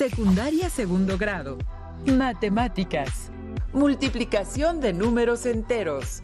Secundaria segundo grado. Matemáticas. Multiplicación de números enteros.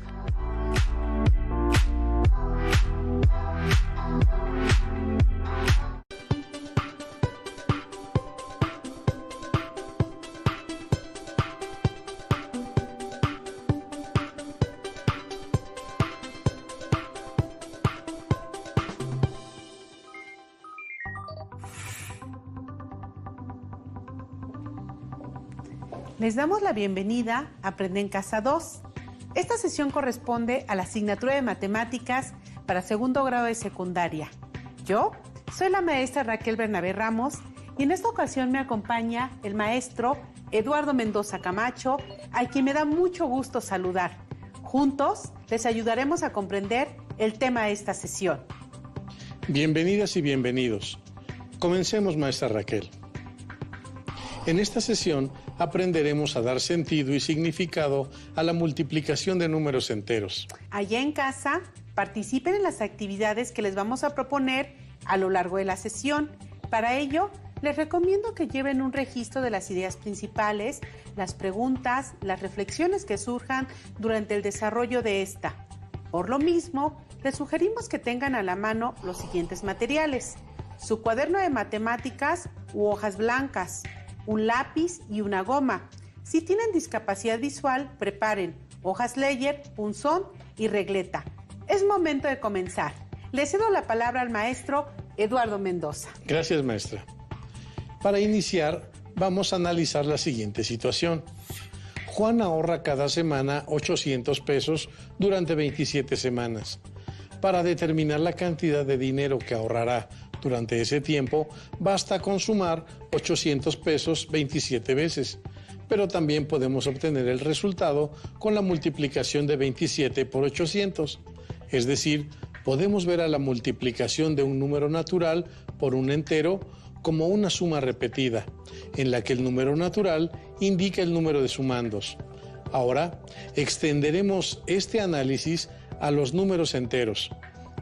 Les damos la bienvenida a Aprende en Casa 2. Esta sesión corresponde a la asignatura de Matemáticas para segundo grado de secundaria. Yo soy la maestra Raquel Bernabé Ramos y en esta ocasión me acompaña el maestro Eduardo Mendoza Camacho, a quien me da mucho gusto saludar. Juntos les ayudaremos a comprender el tema de esta sesión. Bienvenidas y bienvenidos. Comencemos, maestra Raquel. En esta sesión aprenderemos a dar sentido y significado a la multiplicación de números enteros. Allá en casa, participen en las actividades que les vamos a proponer a lo largo de la sesión. Para ello, les recomiendo que lleven un registro de las ideas principales, las preguntas, las reflexiones que surjan durante el desarrollo de esta. Por lo mismo, les sugerimos que tengan a la mano los siguientes materiales: su cuaderno de matemáticas u hojas blancas, un lápiz y una goma. Si tienen discapacidad visual, preparen hojas Leyer, punzón y regleta. Es momento de comenzar. Le cedo la palabra al maestro Eduardo Mendoza. Gracias, maestra. Para iniciar, vamos a analizar la siguiente situación. Juan ahorra cada semana 800 pesos durante 27 semanas. Para determinar la cantidad de dinero que ahorrará durante ese tiempo, basta con sumar 800 pesos 27 veces, pero también podemos obtener el resultado con la multiplicación de 27 por 800. Es decir, podemos ver a la multiplicación de un número natural por un entero como una suma repetida, en la que el número natural indica el número de sumandos. Ahora, extenderemos este análisis a los números enteros.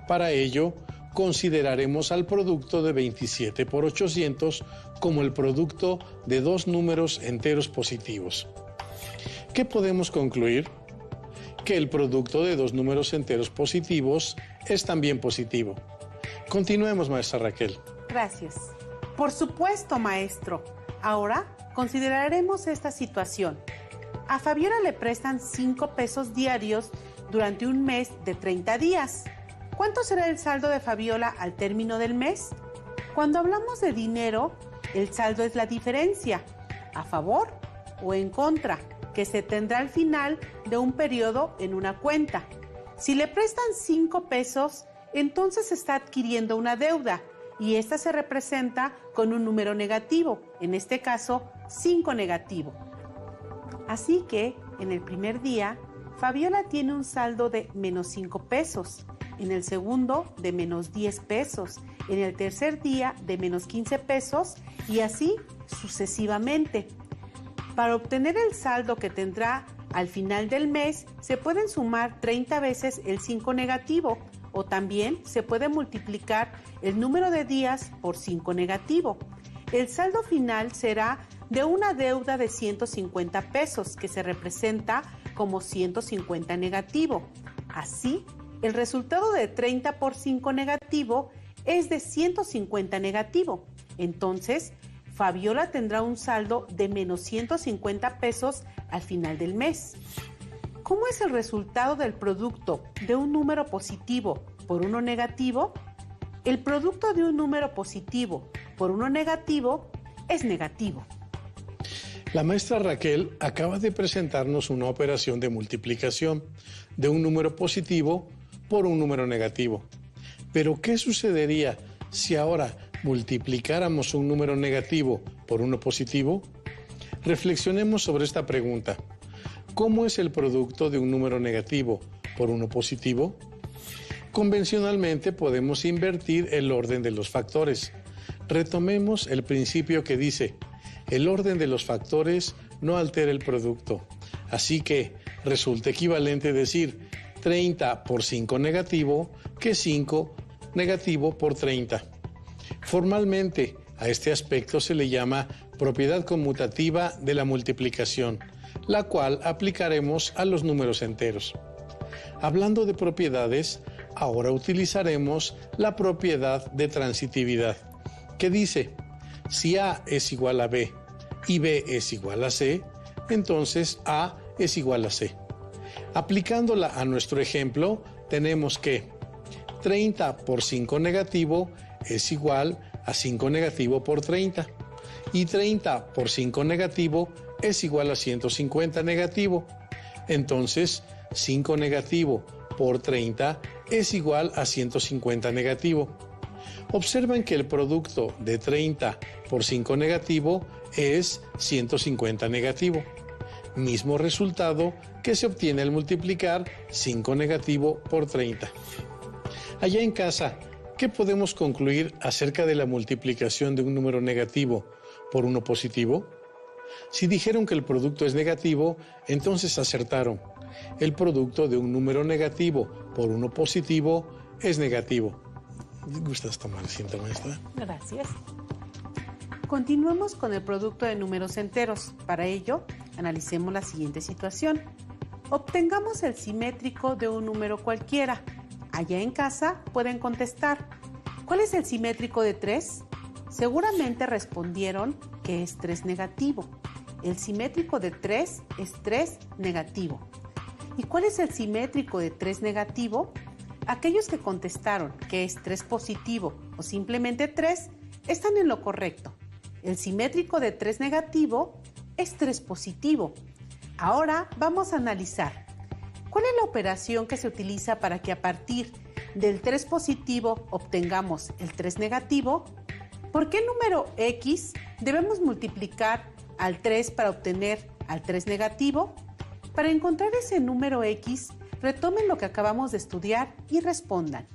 Para ello, consideraremos al producto de 27 por 800 como el producto de dos números enteros positivos. ¿Qué podemos concluir? Que el producto de dos números enteros positivos es también positivo. Continuemos, maestra Raquel. Gracias. Por supuesto, maestro. Ahora consideraremos esta situación. A Fabiola le prestan 5 pesos diarios durante un mes de 30 días. ¿Cuánto será el saldo de Fabiola al término del mes? Cuando hablamos de dinero, el saldo es la diferencia, a favor o en contra, que se tendrá al final de un periodo en una cuenta. Si le prestan 5 pesos, entonces está adquiriendo una deuda y esta se representa con un número negativo, en este caso 5 negativo. Así que, en el primer día, Fabiola tiene un saldo de menos 5 pesos. En el segundo, de menos 10 pesos, en el tercer día, de menos 15 pesos y así sucesivamente. Para obtener el saldo que tendrá al final del mes, se pueden sumar 30 veces el 5 negativo o también se puede multiplicar el número de días por 5 negativo. El saldo final será de una deuda de 150 pesos que se representa como 150 negativo. Así, el resultado de 30 por 5 negativo es de 150 negativo. Entonces, Fabiola tendrá un saldo de menos 150 pesos al final del mes. ¿Cómo es el resultado del producto de un número positivo por uno negativo? El producto de un número positivo por uno negativo es negativo. La maestra Raquel acaba de presentarnos una operación de multiplicación de un número positivo por un número negativo. Pero, ¿qué sucedería si ahora multiplicáramos un número negativo por uno positivo? Reflexionemos sobre esta pregunta. ¿Cómo es el producto de un número negativo por uno positivo? Convencionalmente podemos invertir el orden de los factores. Retomemos el principio que dice: el orden de los factores no altera el producto. Así que resulta equivalente decir 30 por 5 negativo que 5 negativo por 30. Formalmente, a este aspecto se le llama propiedad conmutativa de la multiplicación, la cual aplicaremos a los números enteros. Hablando de propiedades, ahora utilizaremos la propiedad de transitividad, que dice, si A es igual a B y B es igual a C, entonces A es igual a C. Aplicándola a nuestro ejemplo, tenemos que 30 por 5 negativo es igual a 5 negativo por 30. Y 30 por 5 negativo es igual a 150 negativo. Entonces, 5 negativo por 30 es igual a 150 negativo. Observen que el producto de 30 por 5 negativo es 150 negativo. Mismo resultado que se obtiene al multiplicar 5 negativo por 30. Allá en casa, ¿qué podemos concluir acerca de la multiplicación de un número negativo por uno positivo? Si dijeron que el producto es negativo, entonces acertaron. El producto de un número negativo por uno positivo es negativo. ¿Gustas tomar asiento, maestra? Gracias. Continuemos con el producto de números enteros. Para ello, analicemos la siguiente situación. Obtengamos el simétrico de un número cualquiera. Allá en casa pueden contestar. ¿Cuál es el simétrico de 3? Seguramente respondieron que es 3 negativo. El simétrico de 3 es 3 negativo. ¿Y cuál es el simétrico de 3 negativo? Aquellos que contestaron que es 3 positivo o simplemente 3 están en lo correcto. El simétrico de 3 negativo es 3 positivo. Ahora vamos a analizar. ¿Cuál es la operación que se utiliza para que a partir del 3 positivo obtengamos el 3 negativo? ¿Por qué número X debemos multiplicar al 3 para obtener al 3 negativo? Para encontrar ese número X, retomen lo que acabamos de estudiar y respondan.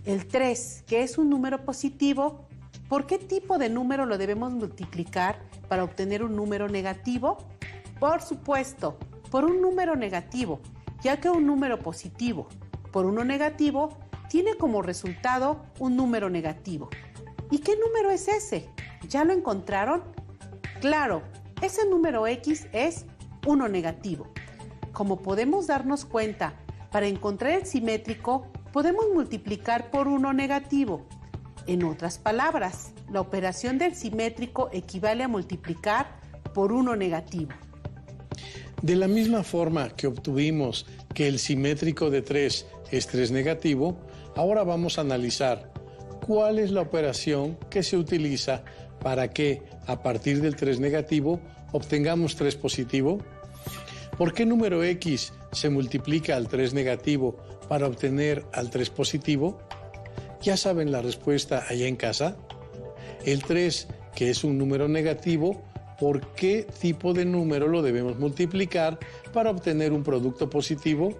El 3, que es un número positivo, ¿por qué tipo de número lo debemos multiplicar para obtener un número negativo? Por supuesto, por un número negativo, ya que un número positivo por uno negativo tiene como resultado un número negativo. ¿Y qué número es ese? ¿Ya lo encontraron? Claro, ese número X es 1 negativo. Como podemos darnos cuenta, para encontrar el simétrico, podemos multiplicar por 1 negativo. En otras palabras, la operación del simétrico equivale a multiplicar por 1 negativo. De la misma forma que obtuvimos que el simétrico de 3 es 3 negativo, ahora vamos a analizar cuál es la operación que se utiliza para que a partir del 3 negativo obtengamos 3 positivo. ¿Por qué número X se multiplica al 3 negativo para obtener al 3 positivo? ¿Ya saben la respuesta allá en casa? El 3, que es un número negativo, ¿por qué tipo de número lo debemos multiplicar para obtener un producto positivo?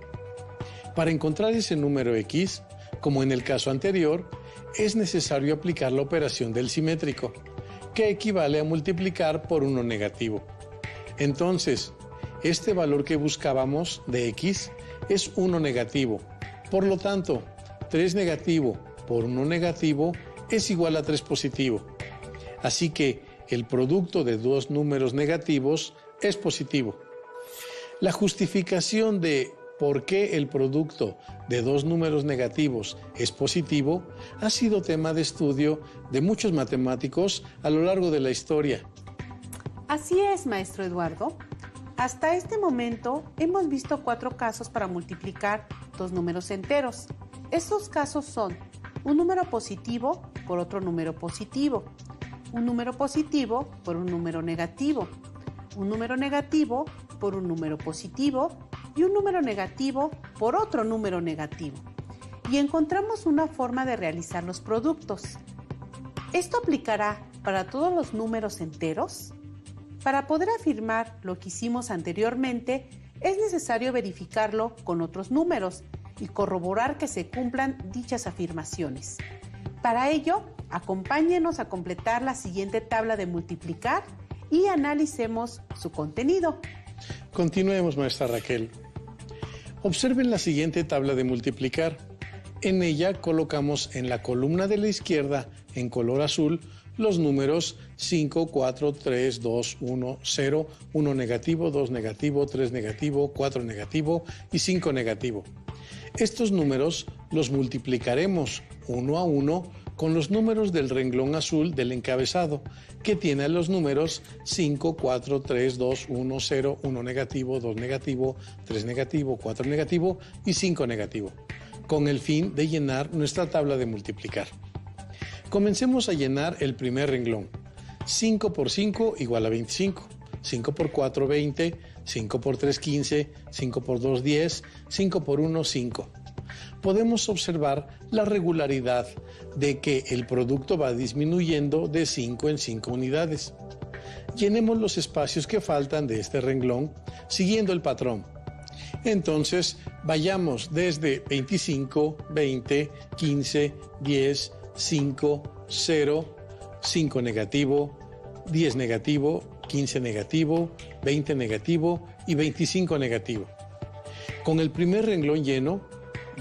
Para encontrar ese número X, como en el caso anterior, es necesario aplicar la operación del simétrico, que equivale a multiplicar por 1 negativo. Entonces, este valor que buscábamos de X es 1 negativo. Por lo tanto, 3 negativo por 1 negativo es igual a 3 positivo. Así que el producto de dos números negativos es positivo. La justificación de por qué el producto de dos números negativos es positivo ha sido tema de estudio de muchos matemáticos a lo largo de la historia. Así es, maestro Eduardo. Hasta este momento hemos visto 4 casos para multiplicar dos números enteros. Estos casos son un número positivo por otro número positivo, un número positivo por un número negativo, un número negativo por un número positivo y un número negativo por otro número negativo. Y encontramos una forma de realizar los productos. ¿Esto aplicará para todos los números enteros? Para poder afirmar lo que hicimos anteriormente, es necesario verificarlo con otros números y corroborar que se cumplan dichas afirmaciones. Para ello, acompáñenos a completar la siguiente tabla de multiplicar y analicemos su contenido. Continuemos, maestra Raquel. Observen la siguiente tabla de multiplicar. En ella colocamos en la columna de la izquierda, en color azul, los números 5, 4, 3, 2, 1, 0, 1 negativo, 2 negativo, 3 negativo, 4 negativo y 5 negativo. Estos números los multiplicaremos uno a uno con los números del renglón azul del encabezado, que tiene los números 5, 4, 3, 2, 1, 0, 1 negativo, 2 negativo, 3 negativo, 4 negativo y 5 negativo, con el fin de llenar nuestra tabla de multiplicar. Comencemos a llenar el primer renglón. 5 por 5 igual a 25, 5 por 4, 20, 5 por 3, 15, 5 por 2, 10, 5 por 1, 5. Podemos observar la regularidad de que el producto va disminuyendo de 5 en 5 unidades. Llenemos los espacios que faltan de este renglón siguiendo el patrón. Entonces, vayamos desde 25, 20, 15, 10, 5, 0, 5 negativo, 10 negativo, 15 negativo, 20 negativo y 25 negativo. Con el primer renglón lleno,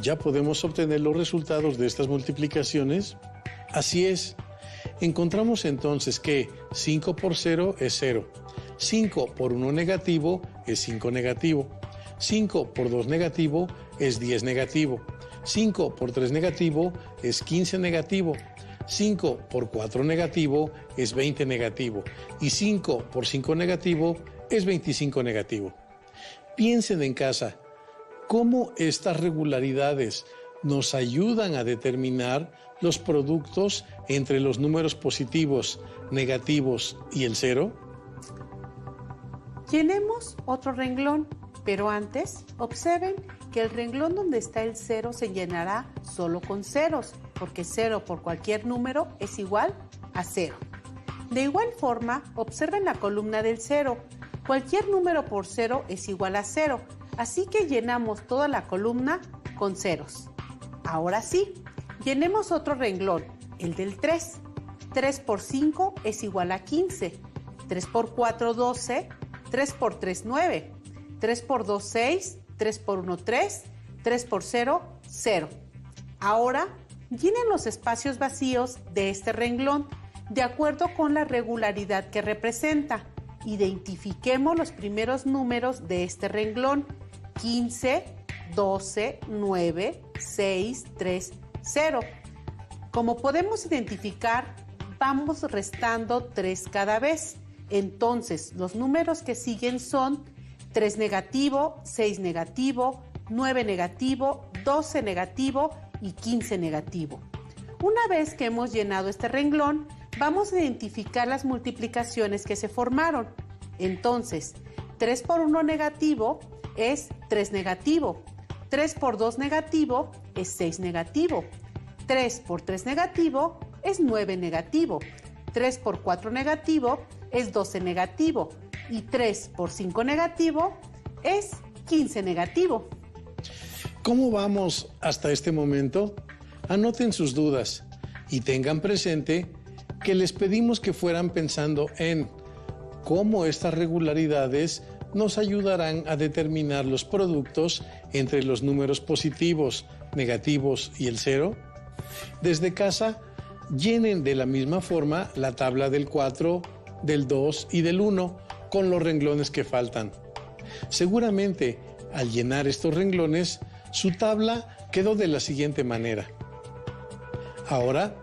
ya podemos obtener los resultados de estas multiplicaciones. Así es. Encontramos entonces que 5 por 0 es 0. 5 por 1 negativo es 5 negativo. 5 por 2 negativo es 10 negativo. 5 por 3 negativo es 15 negativo. 5 por 4 negativo es 20 negativo. Y 5 por 5 negativo es 25 negativo. Piensen en casa cómo estas regularidades nos ayudan a determinar los productos entre los números positivos, negativos y el cero. Llenemos otro renglón, pero antes observen que el renglón donde está el 0 se llenará solo con ceros, porque 0 por cualquier número es igual a 0. De igual forma, observen la columna del 0. Cualquier número por 0 es igual a 0, así que llenamos toda la columna con ceros. Ahora sí, llenemos otro renglón, el del 3. 3 por 5 es igual a 15. 3 por 4, 12. 3 por 3, 9. 3 por 2, 6. 3 por 1, 3. 3 por 0, 0. Ahora, llenen los espacios vacíos de este renglón de acuerdo con la regularidad que representa. Identifiquemos los primeros números de este renglón. 15, 12, 9, 6, 3, 0. Como podemos identificar, vamos restando 3 cada vez. Entonces, los números que siguen son 3 negativo, 6 negativo, 9 negativo, 12 negativo y 15 negativo. Una vez que hemos llenado este renglón, vamos a identificar las multiplicaciones que se formaron. Entonces, 3 por 1 negativo es 3 negativo. 3 por 2 negativo es 6 negativo. 3 por 3 negativo es 9 negativo. 3 por 4 negativo es 12 negativo. Y 3 por 5 negativo es 15 negativo. ¿Cómo vamos hasta este momento? Anoten sus dudas y tengan presente que les pedimos que fueran pensando en cómo estas regularidades nos ayudarán a determinar los productos entre los números positivos, negativos y el cero. Desde casa, llenen de la misma forma la tabla del 4, del 2 y del 1 con los renglones que faltan. Seguramente, al llenar estos renglones, su tabla quedó de la siguiente manera. Ahora,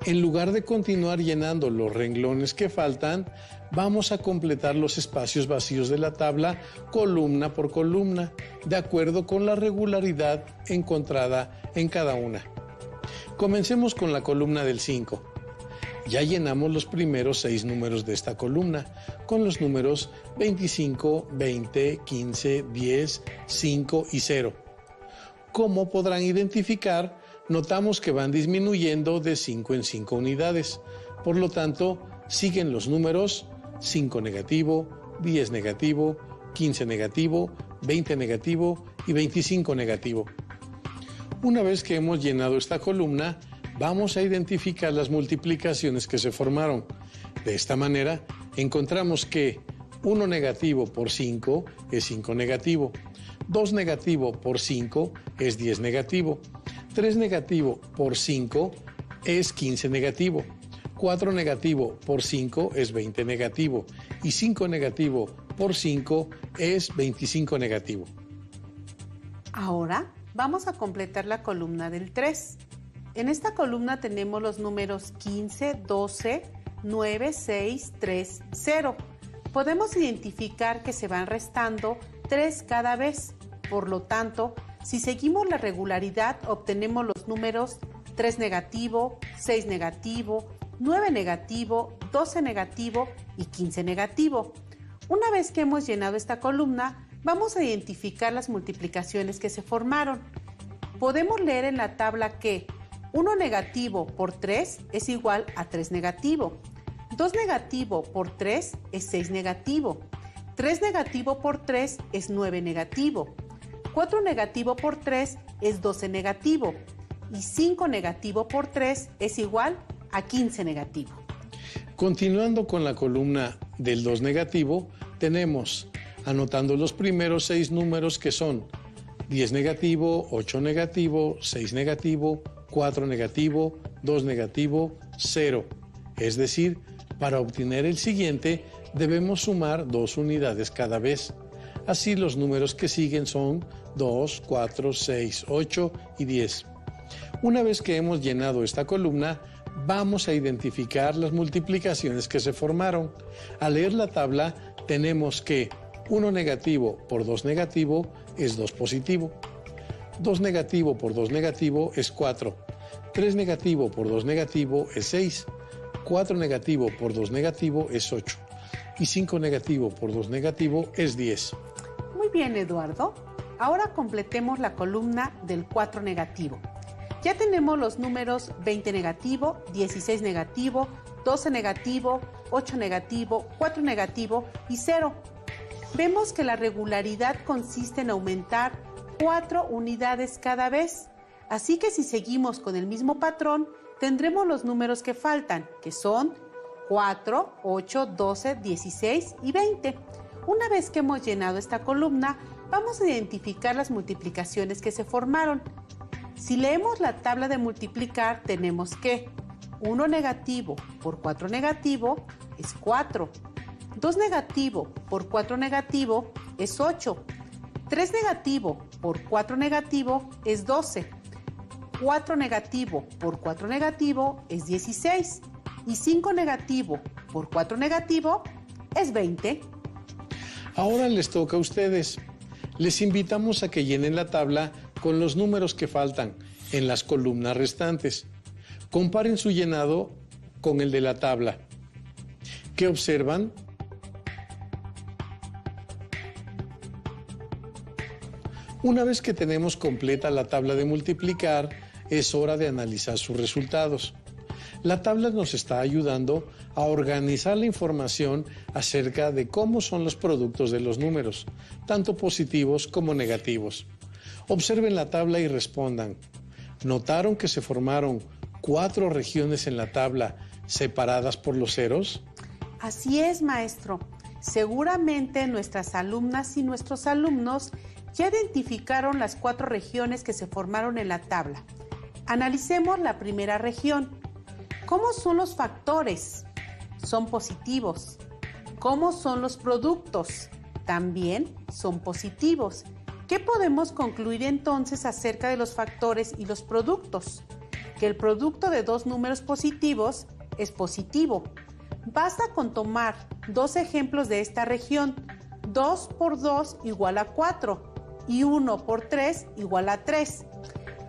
en lugar de continuar llenando los renglones que faltan, vamos a completar los espacios vacíos de la tabla columna por columna, de acuerdo con la regularidad encontrada en cada una. Comencemos con la columna del 5. Ya llenamos los primeros 6 números de esta columna, con los números 25, 20, 15, 10, 5 y 0. Como podrán identificar, notamos que van disminuyendo de 5 en 5 unidades. Por lo tanto, siguen los números 5 negativo, 10 negativo, 15 negativo, 20 negativo y 25 negativo. Una vez que hemos llenado esta columna, vamos a identificar las multiplicaciones que se formaron. De esta manera, encontramos que 1 negativo por 5 es 5 negativo, 2 negativo por 5 es 10 negativo, 3 negativo por 5 es 15 negativo, 4 negativo por 5 es 20 negativo y 5 negativo por 5 es 25 negativo. Ahora vamos a completar la columna del 3. En esta columna tenemos los números 15, 12, 9, 6, 3, 0. Podemos identificar que se van restando 3 cada vez. Por lo tanto, si seguimos la regularidad, obtenemos los números 3 negativo, 6 negativo, 9 negativo, 12 negativo y 15 negativo. Una vez que hemos llenado esta columna, vamos a identificar las multiplicaciones que se formaron. Podemos leer en la tabla que 1 negativo por 3 es igual a 3 negativo. 2 negativo por 3 es 6 negativo. 3 negativo por 3 es 9 negativo. 4 negativo por 3 es 12 negativo. Y 5 negativo por 3 es igual a 15 negativo. Continuando con la columna del 2 negativo, tenemos, anotando los primeros 6 números que son 10 negativo, 8 negativo, 6 negativo, 4 negativo, 2 negativo, 0. Es decir, para obtener el siguiente debemos sumar 2 unidades cada vez. Así los números que siguen son 2, 4, 6, 8 y 10. Una vez que hemos llenado esta columna, vamos a identificar las multiplicaciones que se formaron. Al leer la tabla, tenemos que 1 negativo por 2 negativo es 2 positivo. 2 negativo por 2 negativo es 4. 3 negativo por 2 negativo es 6. 4 negativo por 2 negativo es 8. Y 5 negativo por 2 negativo es 10. Muy bien, Eduardo. Ahora completemos la columna del 4 negativo. Ya tenemos los números 20 negativo, 16 negativo, 12 negativo, 8 negativo, 4 negativo y 0. Vemos que la regularidad consiste en aumentar 4 unidades cada vez. Así que si seguimos con el mismo patrón, tendremos los números que faltan, que son 4, 8, 12, 16 y 20. Una vez que hemos llenado esta columna, vamos a identificar las multiplicaciones que se formaron. Si leemos la tabla de multiplicar, tenemos que 1 negativo por 4 negativo es 4. 2 negativo por 4 negativo es 8. 3 negativo por 4 negativo es 12. 4 negativo por 4 negativo es 16. Y 5 negativo por 4 negativo es 20. Ahora les toca a ustedes. Les invitamos a que llenen la tabla con los números que faltan en las columnas restantes. Comparen su llenado con el de la tabla. ¿Qué observan? Una vez que tenemos completa la tabla de multiplicar, es hora de analizar sus resultados. La tabla nos está ayudando a organizar la información acerca de cómo son los productos de los números, tanto positivos como negativos. Observen la tabla y respondan. ¿Notaron que se formaron 4 regiones en la tabla separadas por los ceros? Así es, maestro. Seguramente nuestras alumnas y nuestros alumnos ya identificaron las 4 regiones que se formaron en la tabla. Analicemos la primera región. ¿Cómo son los factores? Son positivos. ¿Cómo son los productos? También son positivos. ¿Qué podemos concluir entonces acerca de los factores y los productos? Que el producto de 2 números positivos es positivo. Basta con tomar 2 ejemplos de esta región. 2 por 2 igual a 4 y 1 por 3 igual a 3.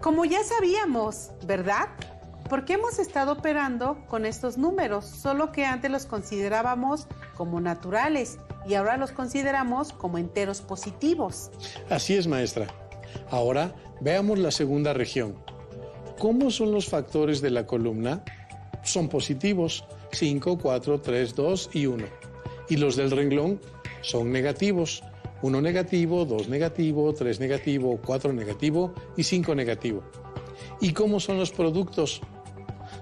Como ya sabíamos, ¿verdad? Porque hemos estado operando con estos números, solo que antes los considerábamos como naturales y ahora los consideramos como enteros positivos. Así es, maestra. Ahora veamos la segunda región. ¿Cómo son los factores de la columna? Son positivos, 5, 4, 3, 2 y 1. Y los del renglón son negativos, 1 negativo, 2 negativo, 3 negativo, 4 negativo y 5 negativo. ¿Y cómo son los productos?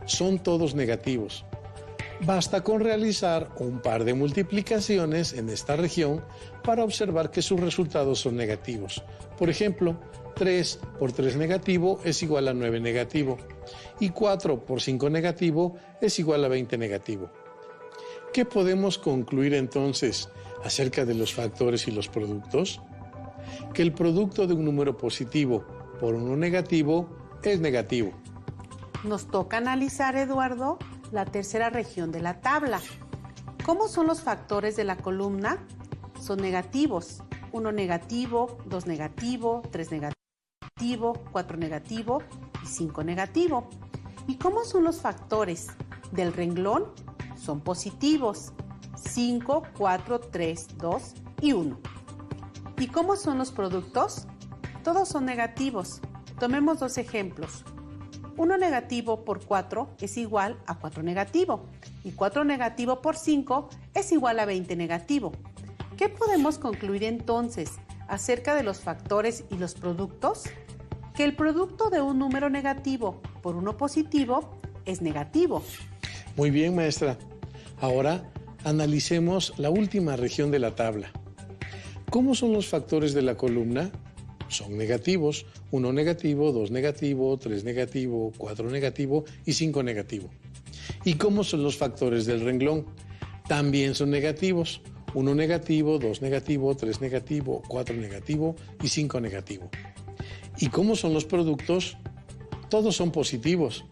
Son todos negativos. Basta con realizar un par de multiplicaciones en esta región para observar que sus resultados son negativos. Por ejemplo, 3 por 3 negativo es igual a 9 negativo. Y 4 por 5 negativo es igual a 20 negativo. ¿Qué podemos concluir entonces acerca de los factores y los productos? Que el producto de un número positivo por uno negativo es negativo. Nos toca analizar, Eduardo, la tercera región de la tabla. ¿Cómo son los factores de la columna? Son negativos. 1 negativo, 2 negativo, 3 negativo, 4 negativo y 5 negativo. ¿Y cómo son los factores del renglón? Son positivos. 5, 4, 3, 2 y 1. ¿Y cómo son los productos? Todos son negativos. Tomemos dos ejemplos. 1 negativo por 4 es igual a 4 negativo y 4 negativo por 5 es igual a 20 negativo. ¿Qué podemos concluir entonces acerca de los factores y los productos? Que el producto de un número negativo por uno positivo es negativo. Muy bien, maestra. Ahora analicemos la última región de la tabla. ¿Cómo son los factores de la columna? Son negativos. 1 negativo, 2 negativo, 3 negativo, 4 negativo y 5 negativo. ¿Y cómo son los factores del renglón? También son negativos. 1 negativo, 2 negativo, 3 negativo, 4 negativo y 5 negativo. ¿Y cómo son los productos? Todos son positivos.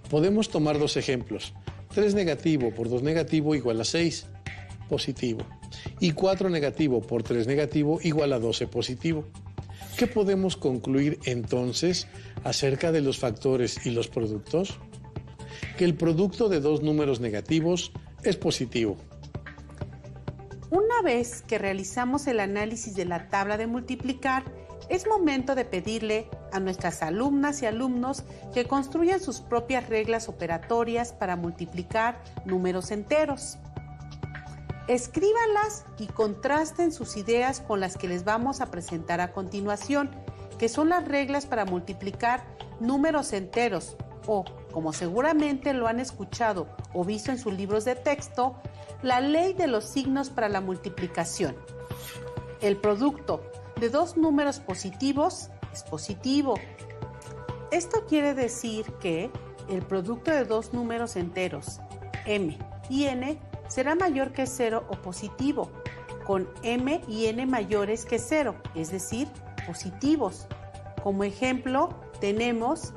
Podemos tomar dos ejemplos. 3 negativo por 2 negativo igual a 6, positivo. Y 4 negativo por 3 negativo igual a 12, positivo. ¿Qué podemos concluir entonces acerca de los factores y los productos? Que el producto de dos números negativos es positivo. Una vez que realizamos el análisis de la tabla de multiplicar, es momento de pedirle a nuestras alumnas y alumnos que construyan sus propias reglas operatorias para multiplicar números enteros. Escríbanlas y contrasten sus ideas con las que les vamos a presentar a continuación, que son las reglas para multiplicar números enteros o, como seguramente lo han escuchado o visto en sus libros de texto, la ley de los signos para la multiplicación. El producto de dos números positivos es positivo. Esto quiere decir que el producto de dos números enteros, m y n, será mayor que 0 o positivo, con m y n mayores que 0, es decir, positivos. Como ejemplo, tenemos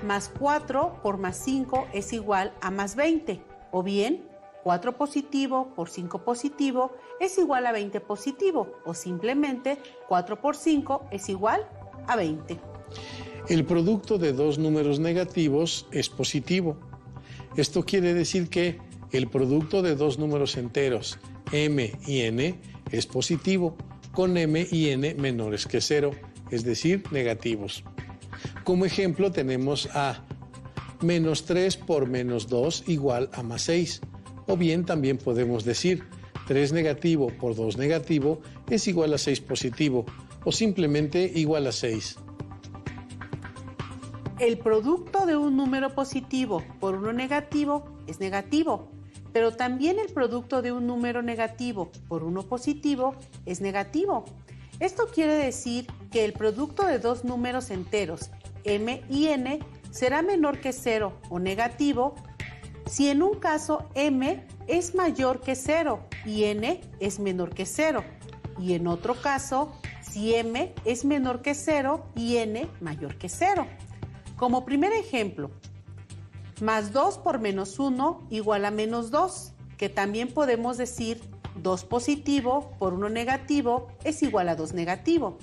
más 4 por más 5 es igual a más 20, o bien 4 positivo por 5 positivo es igual a 20 positivo, o simplemente 4 por 5 es igual a 20. El producto de dos números negativos es positivo. Esto quiere decir que el producto de dos números enteros, m y n, es positivo, con m y n menores que 0, es decir, negativos. Como ejemplo tenemos a menos 3 por menos 2 igual a más 6, o bien también podemos decir 3 negativo por 2 negativo es igual a 6 positivo, o simplemente igual a 6. El producto de un número positivo por uno negativo es negativo, pero también el producto de un número negativo por uno positivo es negativo. Esto quiere decir que el producto de dos números enteros, m y n, será menor que 0 o negativo si en un caso m es mayor que 0 y n es menor que 0, y en otro caso si m es menor que 0 y n mayor que 0. Como primer ejemplo, más 2 por menos 1 igual a menos 2, que también podemos decir 2 positivo por 1 negativo es igual a 2 negativo.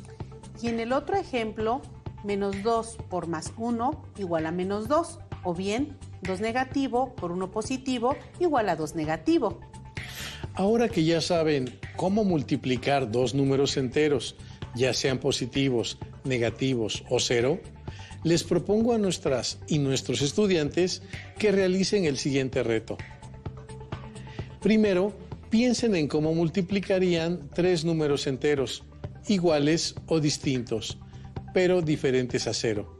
Y en el otro ejemplo, menos 2 por más 1 igual a menos 2, o bien 2 negativo por 1 positivo igual a 2 negativo. Ahora que ya saben cómo multiplicar dos números enteros, ya sean positivos, negativos o 0, les propongo a nuestras y nuestros estudiantes que realicen el siguiente reto. Primero, piensen en cómo multiplicarían tres números enteros, iguales o distintos, pero diferentes a 0.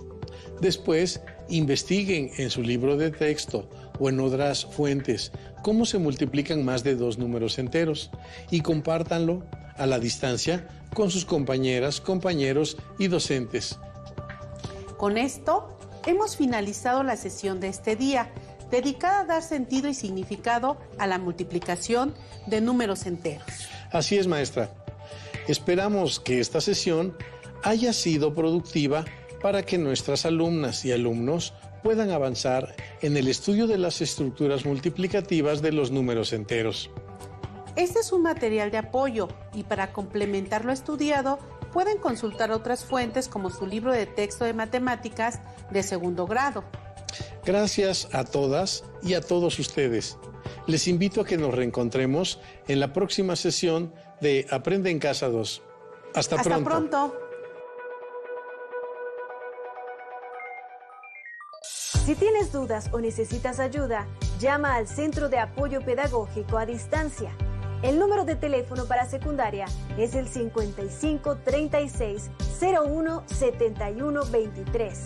Después, investiguen en su libro de texto o en otras fuentes cómo se multiplican más de dos números enteros y compártanlo a la distancia con sus compañeras, compañeros y docentes. Con esto Hemos finalizado la sesión de este día, dedicada a dar sentido y significado a la multiplicación de números enteros. Así es, maestra. Esperamos que esta sesión haya sido productiva para que nuestras alumnas y alumnos puedan avanzar en el estudio de las estructuras multiplicativas de los números enteros. Este es un material de apoyo y para complementar lo estudiado pueden consultar otras fuentes como su libro de texto de matemáticas de segundo grado. Gracias a todas y a todos ustedes. Les invito a que nos reencontremos en la próxima sesión de Aprende en Casa 2. Hasta pronto. Si tienes dudas o necesitas ayuda, llama al Centro de Apoyo Pedagógico a Distancia. El número de teléfono para secundaria es el 55 36 01 71 23.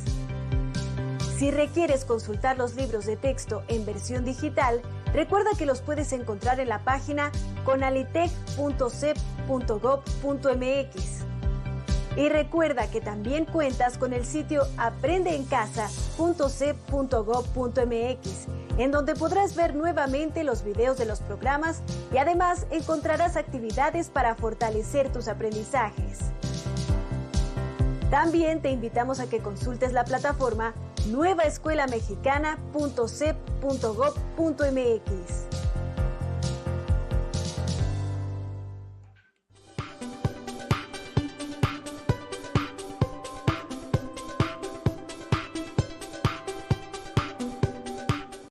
Si requieres consultar los libros de texto en versión digital, recuerda que los puedes encontrar en la página conalitec.cep.gov.mx. Y recuerda que también cuentas con el sitio aprendeencasa.cep.gov.mx, en donde podrás ver nuevamente los videos de los programas y además encontrarás actividades para fortalecer tus aprendizajes. También te invitamos a que consultes la plataforma nuevaescuelamexicana.cep.gov.mx.